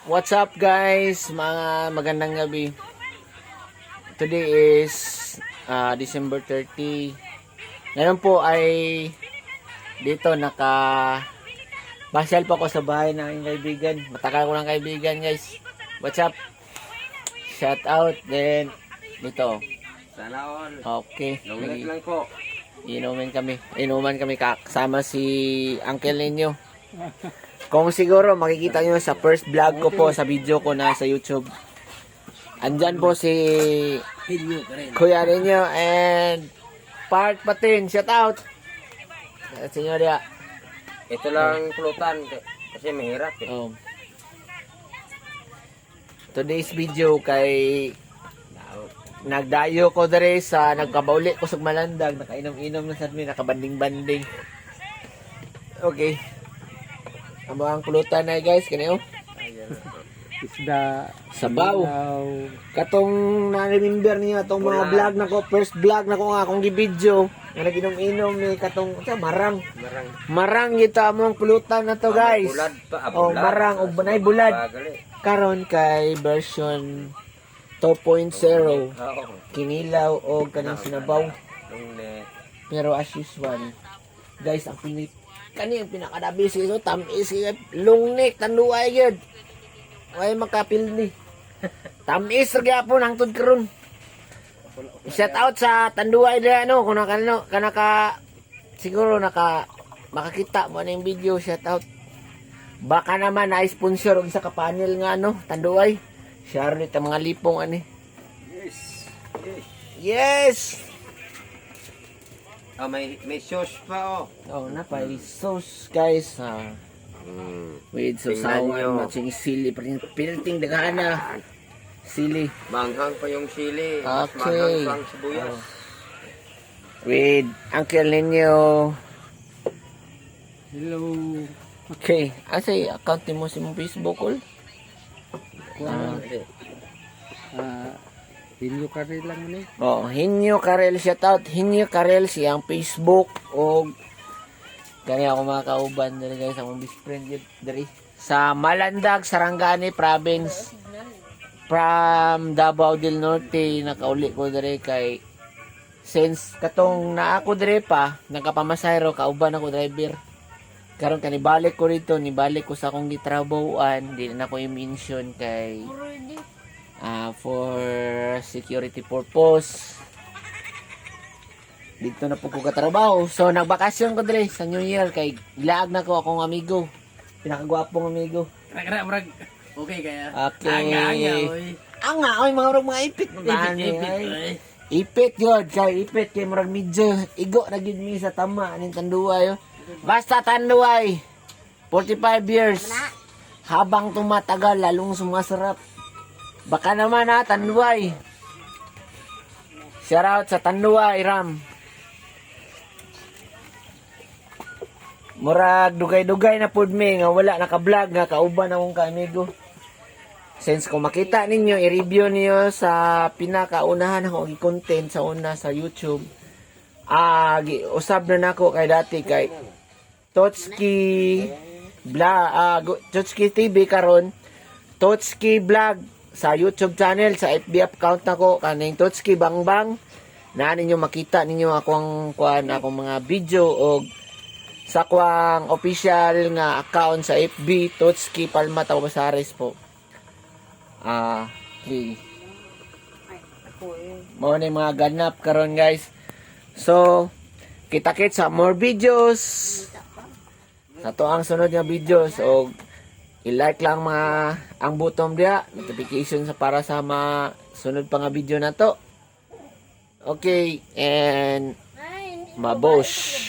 What's up guys? Mga magandang gabi. Today is December 30. Ngayon po ay dito basyal po ako sa bahay ng aking kaibigan. Matagal ko ng kaibigan guys. What's up? Shout out. Then dito. Sana all. Okay. Long lang po. Inuman kami kasama si Uncle ninyo. Kung siguro makikita nyo sa first vlog ko po, sa video ko na sa YouTube. Andyan po si Kuya Renyo and Park Patin. Shout out! Senyoria. Ito lang pulutan kasi mahirap eh. Today's video kay nagdayo ko dere sa nagkabauli ko sa Malandag, nakainom-inom na sa amin, nakabanding-banding. Okay. Ang mga pulutan na guys, kanayo. Isda, sabaw. Katong na-remember niya atong mga vlog na ko, first vlog na ko nga akong gi-video, nga naginom-inom ni katong marang. Marang kita among pulutan na to guys. Bulad pa, marang og banay bulad. Karon kay version 2.0. Kinilaw o kanang sinabaw. Pero as usual, guys, ang kani ang pinakadabi siya tamis lungnik tanduay gyud. Way makapil ni. Tamis ra gyapon ang tud karon. Shout out sa tanduay dira kung kanaka siguro makakita mo na yung video, shout out. Baka naman na sponsor og isa ka panel nga tanduay. Charlotte ang mga lipong ani. Yes. May sauce pa Napay sauce guys. With sausawan, matching sili, piniting dagana. Sili. Manghang pa yung sili. Okay. Manghang pang sibuyas. With Uncle Ninyo. hello. Okay. Asay account mo sa mong Facebook all? Hinyo ka rin lang ni. Hinyo Karel, shout out Hinyo Karel siyang Facebook o kani ako mga kauban diri guys, akong best friend diri sa Malandag, Sarangani province from Davao del Norte. Nakauli ko diri kay since katong na ako diri pa nagapamasayro kauban ako driver. Karon kanibalik ko rito, nibalik ko sa akong gitrabahoan, di na ko i-mention kay for security purpose. Dito na po ko katrabaho. So nagbakasyon ko dire sa New Year kay gilaag na ko akong amigo. Pinakagwapong amigo. Okay kaya. Okay. Oy mga ipit ipit yun kay murag medyo igo na gid mi sa tama ning tanduay. Basta tanduay 45 years habang tumatagal lalong sumasarap. Baka naman tanduay. Shout out sa tanduay Ram. Murag dugay-dugay na pud mi nga wala naka-vlog nga kauban akong kaamigo. Since kung makita ninyo, i-review niyo sa pinakaunahan akong i-content sa una sa YouTube. Usab na nako kay dati kay Totski TV karon. Totski Vlog sa YouTube channel, sa FB account nako kaning Totski Bangbang. Na ninyo makita ninyo akong mga video og sa kwang official nga account sa FB Totski Palma Tawasares po. Okay. Mo na mga ganap karon guys. So, kita-kit sa more videos. Sa to ang sunod nga videos o i-like lang ang button dia, notification para sa mga sunod pa nga video na to. Okay, and mabosh.